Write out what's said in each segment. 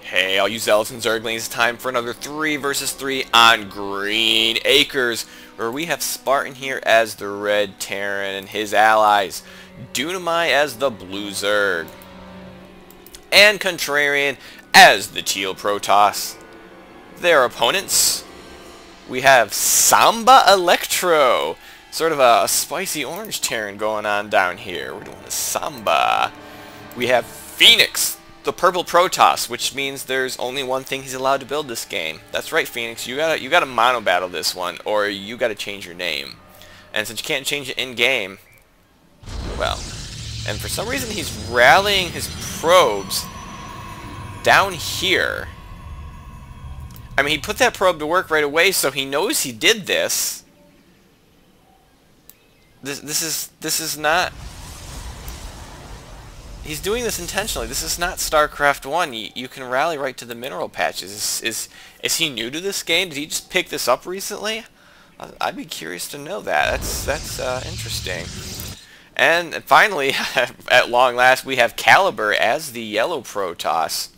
Hey, all you zealots and zerglings, it's time for another 3 versus 3 on Green Acres, where we have Spartan here as the red Terran and his allies, Dunamai as the blue Zerg, and Contrarian as the teal Protoss. Their opponents, we have Samba Electro, sort of a spicy orange Terran going on down here. We're doing a Samba. We have Phoenix, the purple Protoss, which means there's only one thing he's allowed to build this game. That's right, Phoenix. You gotta mono battle this one, or you gotta change your name. And since you can't change it in game, well, and for some reason he's rallying his probes down here. I mean, he put that probe to work right away, so he knows he did this. This is not. He's doing this intentionally. This is not Starcraft 1. You can rally right to the mineral patches. Is he new to this game? Did he just pick this up recently? I'd be curious to know that. That's interesting. And finally, at long last, we have Caliber as the yellow Protoss.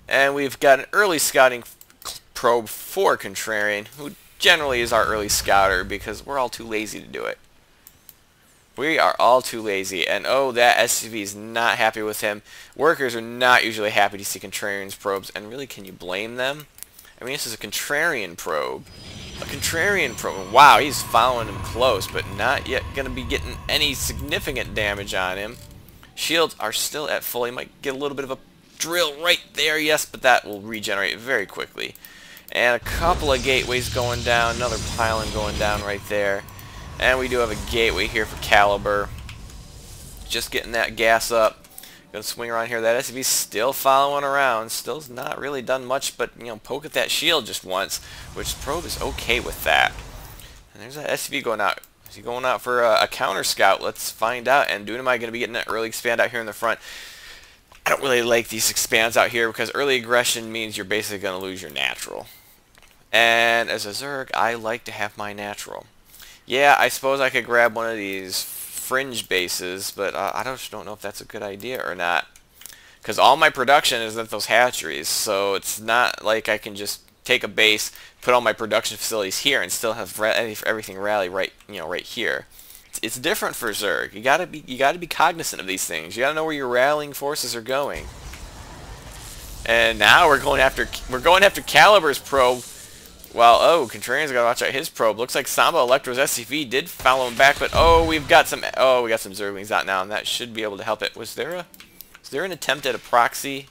And we've got an early scouting probe for Contrarian, who generally is our early scouter because we're all too lazy to do it. We are all too lazy, and oh, that SCV is not happy with him. Workers are not usually happy to see Contrarian's probes, and really, can you blame them? I mean, this is a Contrarian probe. A Contrarian probe. Wow, he's following him close, but not yet going to be getting any significant damage on him. Shields are still at full. He might get a little bit of a drill right there, yes, but that will regenerate very quickly. And a couple of gateways going down, another pylon going down right there. And we do have a gateway here for Caliber. Just getting that gas up. Gonna swing around here. That SCV's still following around. Still's not really done much but, you know, poke at that shield just once, which probe is okay with that. And there's that SCV going out. Is he going out for a counter scout? Let's find out. And Dunamai gonna be getting an early expand out here in the front. I don't really like these expands out here because early aggression means you're basically gonna lose your natural. And as a Zerg, I like to have my natural. Yeah, I suppose I could grab one of these fringe bases, but I just don't know if that's a good idea or not. Because all my production is at those hatcheries, so it's not like I can just take a base, put all my production facilities here, and still have everything rally right, right here. It's different for Zerg. You gotta be cognizant of these things. You gotta know where your rallying forces are going. And now we're going after Caliber's probe. Well, oh, Contrarian's got to watch out his probe. Looks like Samba Electro's SCV did follow him back, but we got some Zerglings out now, and that should be able to help it. Was there an attempt at a proxy?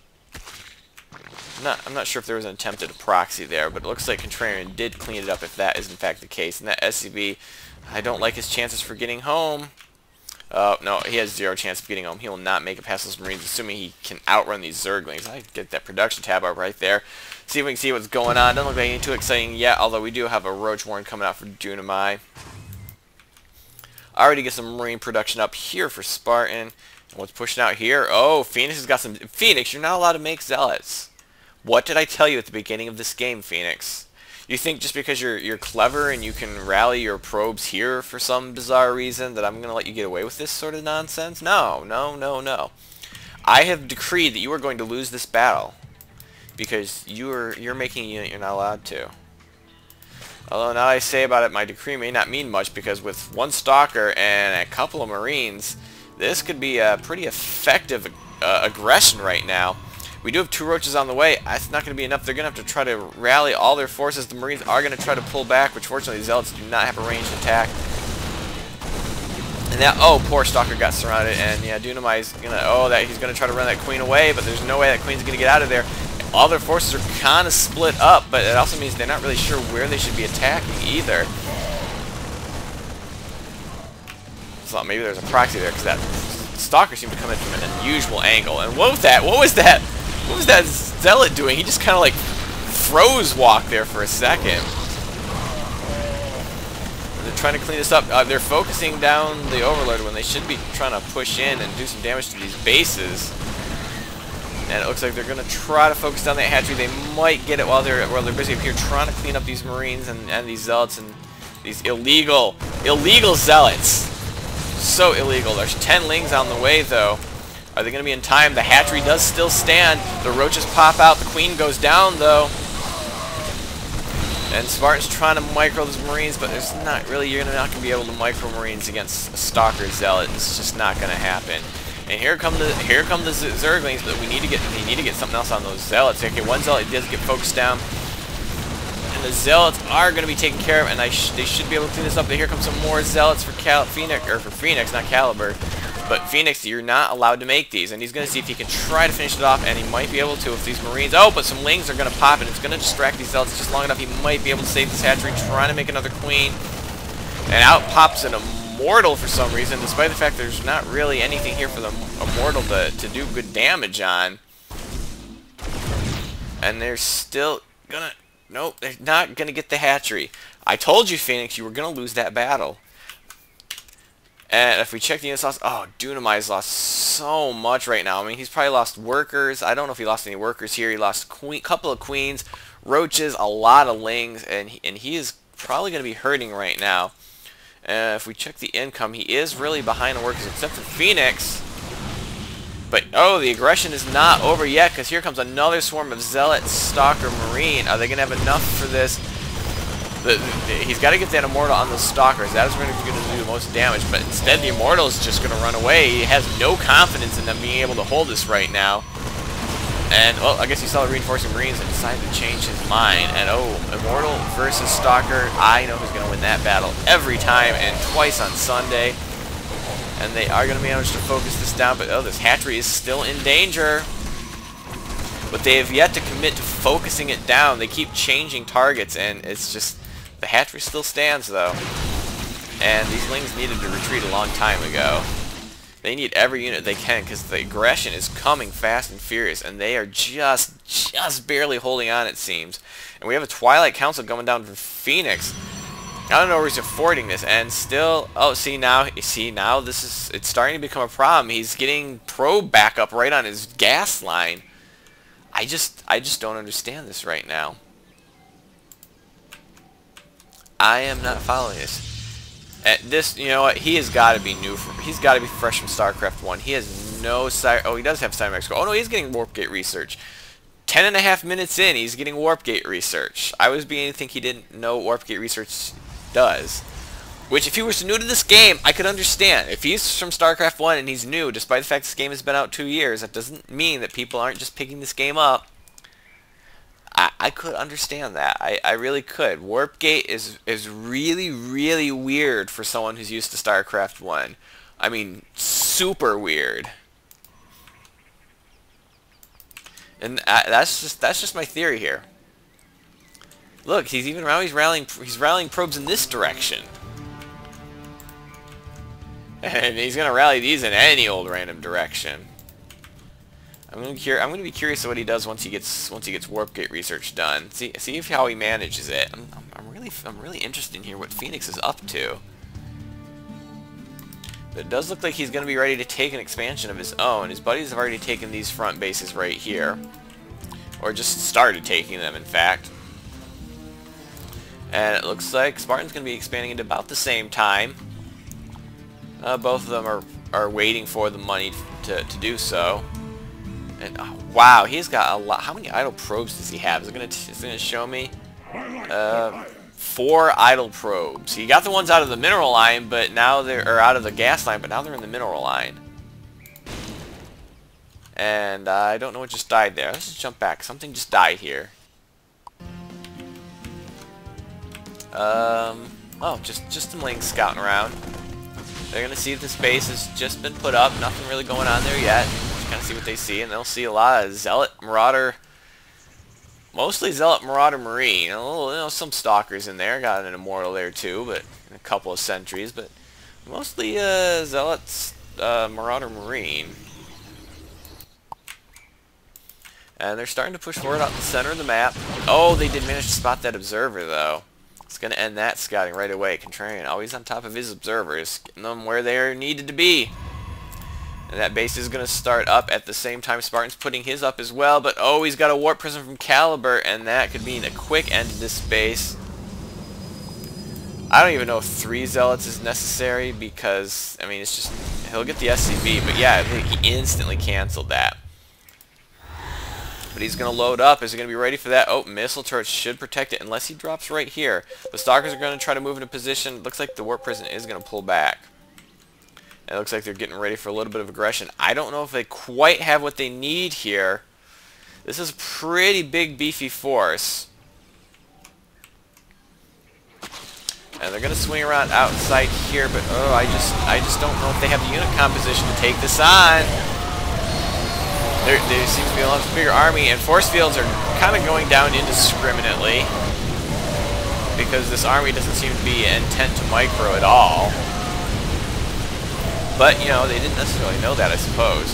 I'm not sure if there was an attempt at a proxy there, but it looks like Contrarian did clean it up if that is in fact the case. And that SCV, I don't like his chances for getting home. No, he has 0 chance of getting home. He will not make it past those Marines, assuming he can outrun these Zerglings. I get that production tab up right there. See if we can see what's going on. Doesn't look like anything too exciting yet, although we do have a Roach Warren coming out for Dunamai. Already get some Marine production up here for Spartan. And what's pushing out here? Oh, Phoenix has got some... Phoenix, you're not allowed to make Zealots. What did I tell you at the beginning of this game, Phoenix? You think just because you're clever and you can rally your probes here for some bizarre reason that I'm going to let you get away with this sort of nonsense? No, no, no, no. I have decreed that you are going to lose this battle because you're making a unit you're not allowed to. Although now I say about it, my decree may not mean much because with one Stalker and a couple of Marines, this could be a pretty effective aggression right now. We do have 2 Roaches on the way. That's not going to be enough. They're going to have to try to rally all their forces. The Marines are going to try to pull back, which fortunately the Zealots do not have a ranged attack. And that, oh, poor Stalker got surrounded, and yeah, Dunamai's gonna, he's gonna try to run that Queen away, but there's no way that Queen's gonna get out of there. All their forces are kind of split up, but it also means they're not really sure where they should be attacking either. So maybe there's a proxy there, because that Stalker seemed to come in from an unusual angle. And what was that? What was that? What was that Zealot doing? He just kind of like froze walk there for a second. They're trying to clean this up. They're focusing down the Overlord when they should be trying to push in and do some damage to these bases. And it looks like they're going to try to focus down that hatchery. They might get it while they're busy up here trying to clean up these Marines and these Zealots and these illegal Zealots. So illegal. There's 10 Lings on the way though. Are they going to be in time? The hatchery does still stand. The roaches pop out. The queen goes down, though. And Spartan's trying to micro those Marines, but there's not really, you're not going to be able to micro Marines against a Stalker Zealot. It's just not going to happen. And here come the Zerglings, but we need to get something else on those Zealots. Okay, one Zealot does get focused down. And the Zealots are going to be taken care of, and they should be able to clean this up. But here come some more Zealots for Phoenix, not Caliber. But Phoenix, you're not allowed to make these, and he's going to see if he can try to finish it off, and he might be able to if these Marines... Oh, but some Lings are going to pop, and it's going to distract these Zealots just long enough. He might be able to save this hatchery, trying to make another Queen. And out pops an Immortal for some reason, despite the fact there's not really anything here for the Immortal to do good damage on. And they're still going to... Nope, they're not going to get the hatchery. I told you, Phoenix, you were going to lose that battle. And if we check the units lost, oh, Dunamai's lost so much right now. I mean, he's probably lost workers. I don't know if he lost any workers here. He lost a couple of queens, roaches, a lot of lings, and he is probably going to be hurting right now. If we check the income, he is really behind on workers, except for Phoenix. But, oh, the aggression is not over yet, because here comes another swarm of Zealot, Stalker, Marine. Are they going to have enough for this? He's got to get that Immortal on the Stalkers. That is going to do the most damage. But instead, the Immortal is just going to run away. He has no confidence in them being able to hold this right now. And, well, I guess he saw the Reinforcing Marines and decided to change his mind. And, oh, Immortal versus Stalker. I know who's going to win that battle every time and twice on Sunday. And they are going to manage to focus this down. But, oh, this hatchery is still in danger. But they have yet to commit to focusing it down. They keep changing targets, and it's just... The hatchery still stands, though. And these Lings needed to retreat a long time ago. They need every unit they can, because the aggression is coming fast and furious, and they are just barely holding on, it seems. And we have a Twilight Council going down for Phoenix. I don't know where he's affording this, and still... Oh, see now this is... It's starting to become a problem. He's getting probe backup right on his gas line. I just don't understand this right now. I am not following this. This, you know what? He has got to be new. He's got to be fresh from Starcraft 1. He has no... Oh, he does have Cymax. Oh, no, he's getting Warp Gate research. 10.5 minutes in, he's getting Warp Gate research. I was beginning to think he didn't know what Warp Gate research does. Which, if he was new to this game, I could understand. If he's from Starcraft 1 and he's new, despite the fact this game has been out 2 years, that doesn't mean that people aren't just picking this game up. I could understand that. I really could. Warp Gate is really, really weird for someone who's used to StarCraft 1. I mean, super weird. And that's just my theory here. Look, he's even now he's rallying probes in this direction. And he's gonna rally these in any old random direction. I'm gonna be curious of what he does once he gets Warp Gate research done. See how he manages it. I'm really interested in here what Phoenix is up to. But it does look like he's gonna be ready to take an expansion of his own. His buddies have already taken these front bases right here, or just started taking them, in fact. And it looks like Spartan's gonna be expanding at about the same time. Both of them are waiting for the money to do so. And oh, wow, he's got a lot. How many idle probes does he have? Is it gonna show me? 4 idle probes. He got the ones out of the mineral line, but now they're out of the gas line, but now they're in the mineral line. And I don't know what just died there. Let's just jump back. Something just died here. Oh, just some Lings scouting around. They're gonna see if this base has just been put up. Nothing really going on there yet. Just kind of see what they see, and they'll see a lot of Zealot, Marauder, mostly Zealot, Marauder, Marine. A little, you know, some Stalkers in there. Got an Immortal there too, but a couple of Sentries. But mostly Zealots, Marauder, Marine. And they're starting to push forward out the center of the map. Oh, they did manage to spot that observer though. It's going to end that scouting right away. Contrarian always on top of his observers, getting them where they needed to be. And that base is going to start up at the same time Spartan's putting his up as well. But oh, he's got a Warp Prism from Caliber, and that could mean a quick end to this base. I don't even know if 3 zealots is necessary because, I mean, it's just, he'll get the SCV, but yeah, he instantly canceled that. But he's going to load up. Is he going to be ready for that? Oh, missile turret should protect it unless he drops right here. The Stalkers are going to try to move into position. Looks like the Warp Prison is going to pull back. And it looks like they're getting ready for a little bit of aggression. I don't know if they quite have what they need here. This is a pretty big, beefy force. And they're going to swing around outside here, but oh, I just don't know if they have the unit composition to take this on. There seems to be a much bigger army, and force fields are kind of going down indiscriminately because this army doesn't seem to be intent to micro at all. But, you know, they didn't necessarily know that, I suppose.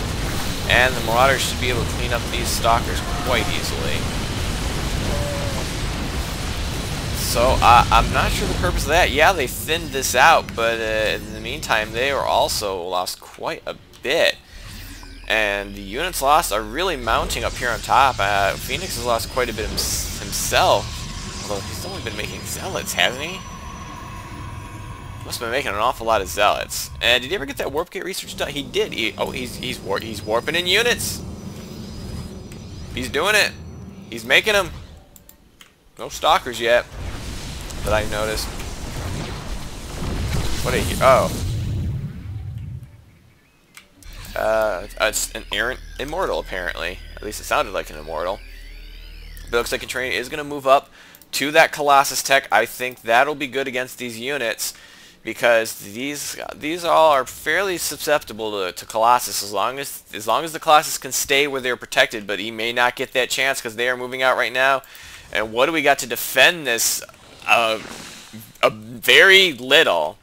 And the Marauders should be able to clean up these Stalkers quite easily. So, I'm not sure the purpose of that. Yeah, they thinned this out, but in the meantime, they are also lost quite a bit. And the units lost are really mounting up here on top. Phoenix has lost quite a bit himself. Although he's only been making zealots, hasn't he? Must have been making an awful lot of zealots. And did he ever get that warp gate research done? He did. He's warping in units. He's doing it. He's making them. No Stalkers yet that I noticed. What are you? Oh. It's an errant immortal, apparently. At least it sounded like an immortal. But it looks like Contrarian is going to move up to that Colossus tech. I think that'll be good against these units because these all are fairly susceptible to Colossus as long as the Colossus can stay where they're protected. But he may not get that chance because they are moving out right now. And what do we got to defend this? Very little.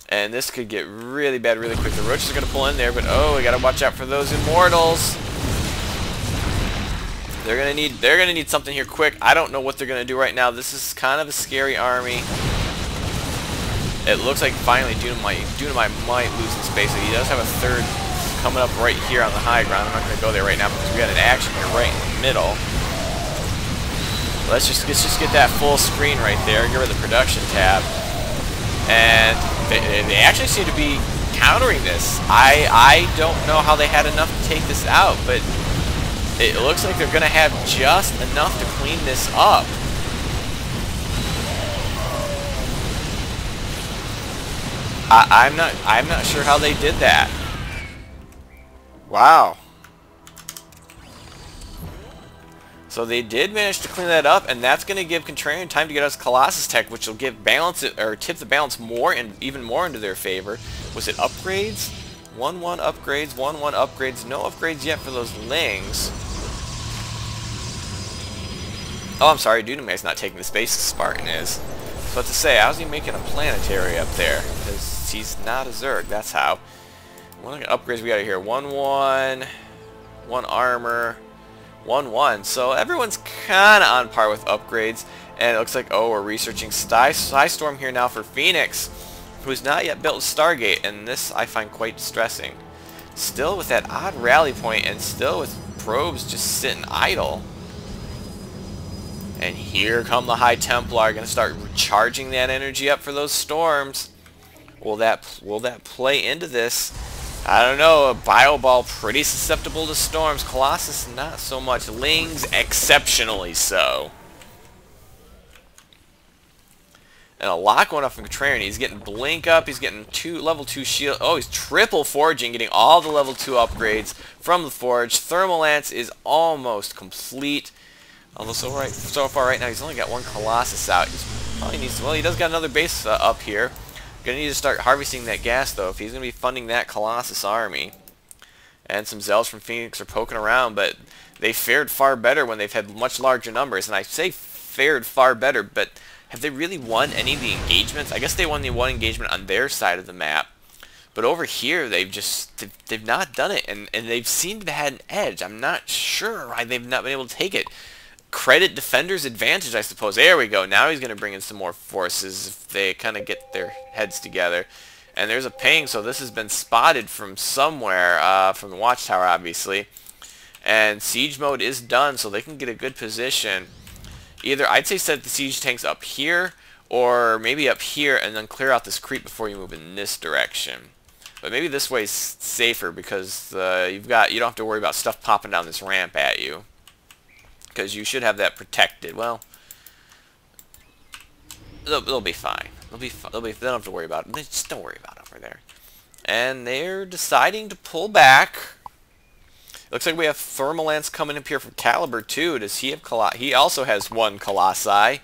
And this could get really bad really quick. The Roaches are going to pull in there, but oh, we got to watch out for those Immortals. They're going to need something here quick. I don't know what they're going to do right now. This is kind of a scary army. It looks like finally Dunamite might lose in space. So he does have a third coming up right here on the high ground. I'm not going to go there right now because we got an action here right in the middle. Let's just get that full screen right there. Get rid of the production tab. And they actually seem to be countering this. I don't know how they had enough to take this out, but it looks like they're going to have just enough to clean this up. I'm not sure how they did that. Wow. So they did manage to clean that up, and that's going to give Contrarian time to get us Colossus Tech, which will give tip the balance more and even more into their favor. Was it upgrades? 1-1 upgrades, 1-1 upgrades. No upgrades yet for those Lings. Oh, I'm sorry, Dunamite's not taking the space, Spartan is. So to say, how's he making a planetary up there? Because he's not a Zerg, that's how. What upgrades we got here? 1-1, 1 armor. 1-1, so everyone's kind of on par with upgrades, and it looks like, oh, we're researching Storm here now for Phoenix, who's not yet built Stargate, and this I find quite distressing. Still with that odd rally point, and still with probes just sitting idle. And here come the High Templar, going to start recharging that energy up for those storms. Will that play into this? I don't know, a Bio Ball pretty susceptible to storms. Colossus not so much. Lings exceptionally so. And a lot going on from Contrarian. He's getting Blink up, he's getting level 2 shield. Oh, he's triple forging, getting all the level 2 upgrades from the Forge. Thermal Lance is almost complete. Although so far right now he's only got 1 Colossus out. He probably needs to, well, he does got another base up here. Gonna need to start harvesting that gas though if he's gonna be funding that Colossus army. And some Zealots from Phoenix are poking around, but they fared far better when they've had much larger numbers. And I say fared far better, but have they really won any of the engagements? I guess they won the one engagement on their side of the map. But over here they've not done it, and they've seemed to have had an edge. I'm not sure why they've not been able to take it. Credit Defender's advantage, I suppose. There we go. Now he's going to bring in some more forces if they kind of get their heads together. And there's a ping, so this has been spotted from somewhere, from the watchtower, obviously. And siege mode is done, so they can get a good position. Either, I'd say set the siege tanks up here, or maybe up here and then clear out this creep before you move in this direction. But maybe this way is safer because you don't have to worry about stuff popping down this ramp at you, because you should have that protected. Well, they'll be fine. They don't have to worry about it. Just don't worry about it over there. And they're deciding to pull back. Looks like we have Thermalance coming up here from Caliber too. Does he have He also has 1 Colossi.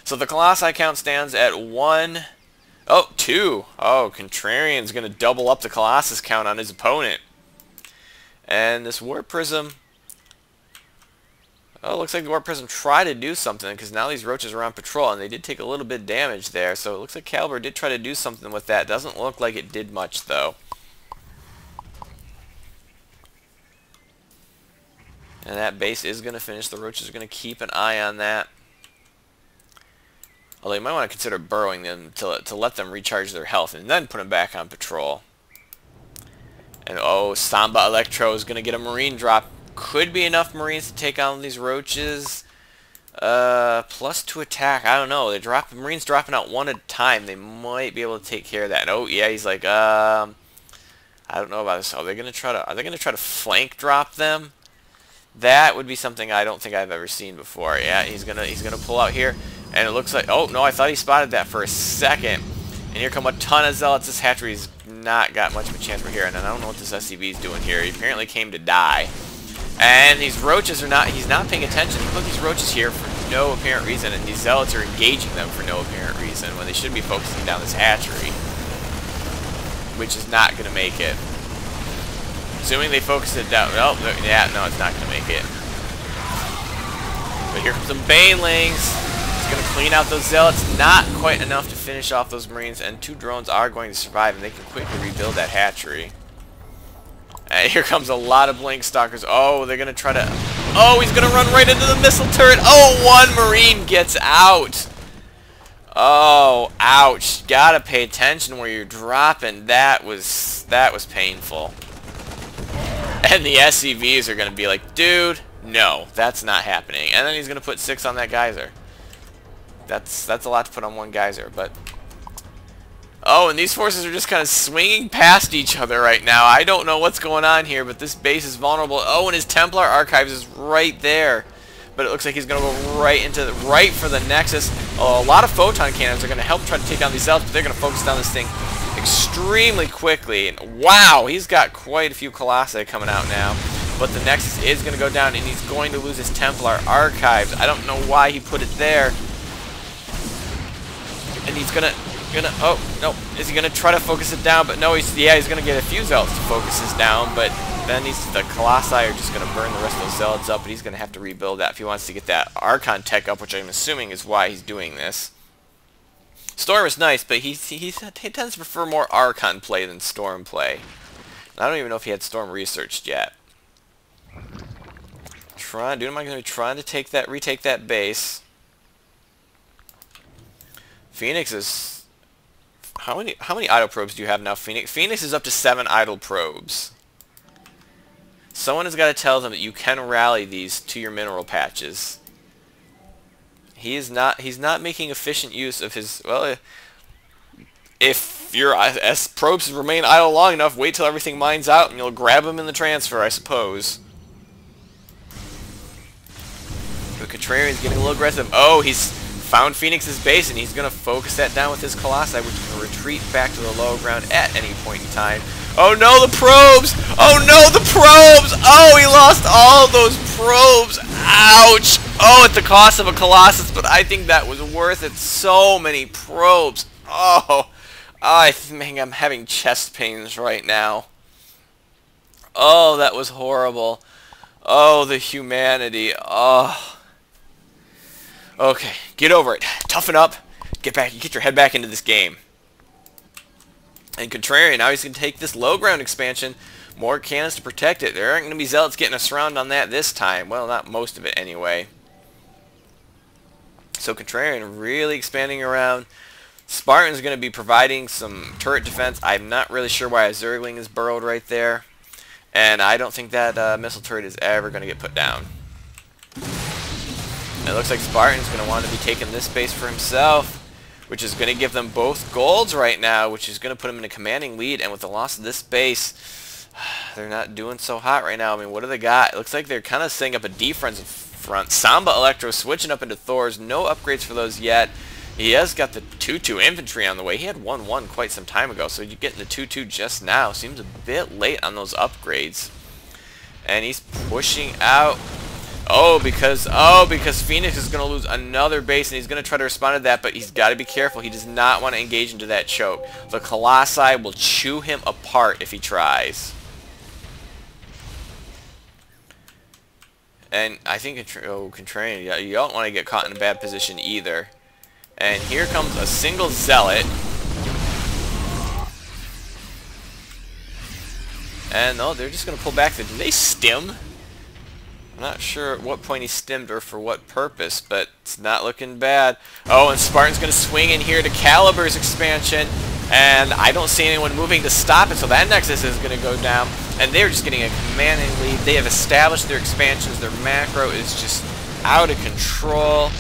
So the Colossi count stands at 1. Oh, 2. Oh, Contrarian's going to double up the Colossus count on his opponent. And this Warp Prism... Oh, looks like the Warp Prism tried to do something, because now these roaches are on patrol, and they did take a little bit of damage there. So it looks like Caliber did try to do something with that. Doesn't look like it did much, though. And that base is going to finish. The roaches are going to keep an eye on that. Although you might want to consider burrowing them to let them recharge their health and then put them back on patrol. And oh, Samba Electro is going to get a Marine drop. Could be enough Marines to take on these roaches. +2 attack. I don't know. Marines dropping out 1 at a time. They might be able to take care of that. And oh yeah, he's like, I don't know about this. Are they going to try to flank drop them? That would be something I don't think I've ever seen before. Yeah, he's gonna pull out here, and it looks like, oh no, I thought he spotted that for a second. And here come a ton of zealots. This hatchery's not got much of a chance for here, and I don't know what this SCV is doing here. He apparently came to die. And these roaches he's not paying attention. He put these roaches here for no apparent reason, and these zealots are engaging them for no apparent reason when they should be focusing down this hatchery, which is not going to make it. Assuming they focus it down. Oh, yeah, no, it's not going to make it. But here comes some Banelings. It's going to clean out those zealots. Not quite enough to finish off those Marines, and 2 drones are going to survive, and they can quickly rebuild that hatchery. And here comes a lot of Blink Stalkers. Oh, they're going to try to... Oh, he's going to run right into the missile turret. Oh, 1 Marine gets out. Oh, ouch. Gotta pay attention where you're dropping. That was painful. And the SCVs are going to be like, dude, no, that's not happening. And then he's going to put 6 on that geyser. That's a lot to put on 1 geyser, but... Oh, and these forces are just kind of swinging past each other right now. I don't know what's going on here, but this base is vulnerable. Oh, and his Templar Archives is right there. But it looks like he's going to go right for the Nexus. Oh, a lot of Photon Cannons are going to help try to take down these Zealots, but they're going to focus down this thing extremely quickly. And wow, he's got quite a few Colossi coming out now. But the Nexus is going to go down, and he's going to lose his Templar Archives. I don't know why he put it there. And he's going to... Oh, no. Is he going to try to focus it down? But no, he's going to get a few Zealots to focus this down, but then the Colossi are just going to burn the rest of those Zealots up, but he's going to have to rebuild that if he wants to get that Archon tech up, which I'm assuming is why he's doing this. Storm is nice, but he tends to prefer more Archon play than Storm play. I don't even know if he had Storm researched yet. Dude, am I going to be trying to retake that base? Phoenix is... How many idle probes do you have now, Phoenix? Phoenix is up to 7 idle probes. Someone has got to tell them that you can rally these to your mineral patches. He's not making efficient use of his... Well, if your probes remain idle long enough, wait till everything mines out and you'll grab them in the transfer, I suppose. But Contrarian's getting a little aggressive. Oh, he's found Phoenix's base, and he's going to focus that down with his Colossi, which can retreat back to the low ground at any point in time. Oh no, the probes! Oh no, the probes! Oh, he lost all those probes! Ouch! Oh, at the cost of a Colossus, but I think that was worth it. So many probes. Oh, I think I'm having chest pains right now. Oh, that was horrible. Oh, the humanity. Oh. Okay, get over it. Toughen up. Get your head back into this game. And Contrarian, now he's going to take this low ground expansion. More cannons to protect it. There aren't going to be Zealots getting a surround on that this time. Well, not most of it anyway. So Contrarian really expanding around. Spartan's going to be providing some turret defense. I'm not really sure why a Zergling is burrowed right there. And I don't think that missile turret is ever going to get put down. It looks like Spartan's going to want to be taking this base for himself. which is going to give them both golds right now, which is going to put them in a commanding lead. And with the loss of this base, they're not doing so hot right now. I mean, what do they got? It looks like they're kind of setting up a defensive front. Samba Electro switching up into Thors. No upgrades for those yet. He has got the 2-2 infantry on the way. He had 1-1 quite some time ago, so you're getting the 2-2 just now. Seems a bit late on those upgrades. And he's pushing out. Because Phoenix is going to lose another base, and he's going to try to respond to that, but he's got to be careful. He does not want to engage into that choke. The Colossi will chew him apart if he tries. And I think, Contrarian, yeah, you don't want to get caught in a bad position either. And here comes a single Zealot. And no, they're just going to pull back. Did they stim? I'm not sure at what point he stimmed or for what purpose, but it's not looking bad. Oh, and Spartan's going to swing in here to Calibur's expansion. And I don't see anyone moving to stop it, so that Nexus is going to go down. And they're just getting a commanding lead. They have established their expansions. Their macro is just out of control.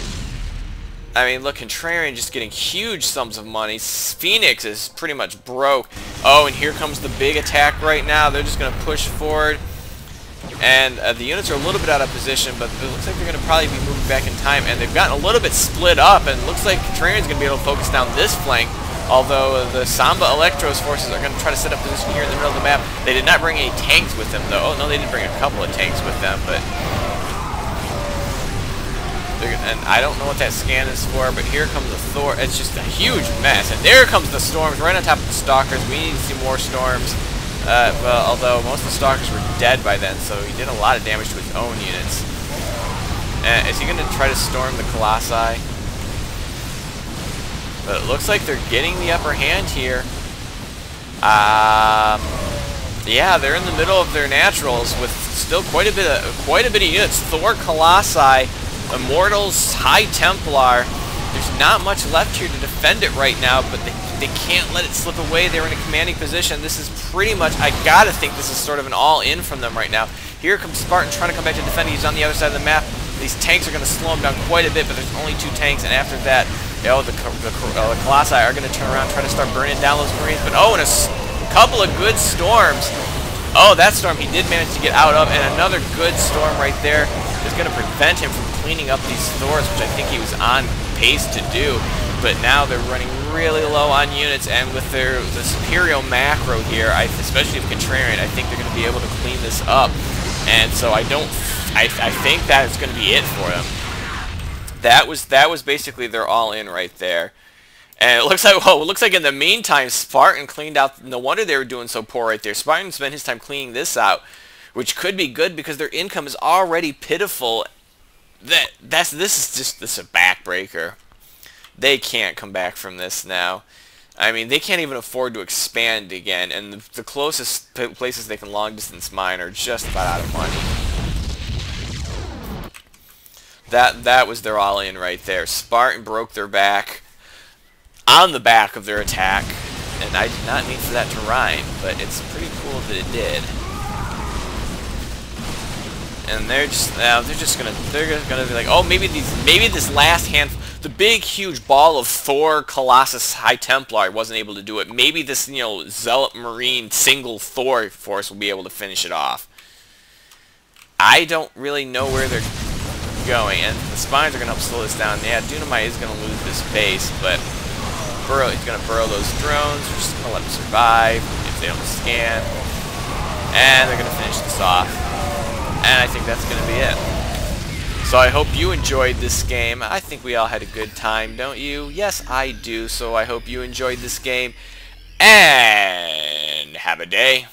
I mean, look, Contrarian just getting huge sums of money. Phoenix is pretty much broke. Oh, and here comes the big attack right now. They're just going to push forward. And the units are a little bit out of position, but it looks like they're going to probably be moving back in time. And they've gotten a little bit split up, and it looks like Contrarian's going to be able to focus down this flank. Although the Samba Electro's forces are going to try to set up position here in the middle of the map. They did not bring any tanks with them, though. Oh, no, they did bring a couple of tanks with them, but... And I don't know what that scan is for, but here comes the Thor. It's just a huge mess. And there comes the storms right on top of the Stalkers. We need to see more storms. Well, although most of the Stalkers were dead by then, so he did a lot of damage to his own units. Is he going to try to storm the Colossi? But it looks like they're getting the upper hand here. Yeah, they're in the middle of their naturals with still quite a bit of units. Thor, Colossi, Immortals, High Templar. There's not much left here to defend it right now, but they can't let it slip away. They're in a commanding position. This is pretty much, I gotta think this is sort of an all-in from them right now. Here comes Spartan trying to come back to defend. He's on the other side of the map. These tanks are going to slow him down quite a bit, but there's only 2 tanks, and after that, the Colossi are going to turn around, try to start burning down those Marines. But oh, and a couple of good storms. Oh, that storm he did manage to get out of, and another good storm right there is going to prevent him from cleaning up these Thors, which I think he was on pace to do. But now they're running really low on units, and with the Superior macro here, especially with Contrarian, I think they're going to be able to clean this up. And so I think that is going to be it for them. That was basically their all-in right there. And it looks like in the meantime, Spartan cleaned out. No wonder they were doing so poor right there. Spartan spent his time cleaning this out, which could be good because their income is already pitiful. This is a backbreaker. They can't come back from this now. I mean, they can't even afford to expand again, and the closest places they can long-distance mine are just about out of money. That was their all-in right there. Spartan broke their back on the back of their attack, and I did not mean for that to rhyme, but it's pretty cool that it did. And they're gonna be like, oh, maybe this last handful. The big, huge ball of Thor, Colossus, High Templar wasn't able to do it. Maybe this, Zealot Marine single Thor force will be able to finish it off. I don't really know where they're going, and the Spines are going to help slow this down. Yeah, Dunamite is going to lose this base, but he's going to burrow those drones. We're just going to let them survive if they don't scan. And they're going to finish this off. And I think that's going to be it. So I hope you enjoyed this game. I think we all had a good time, don't you? Yes, I do. So I hope you enjoyed this game. And have a day.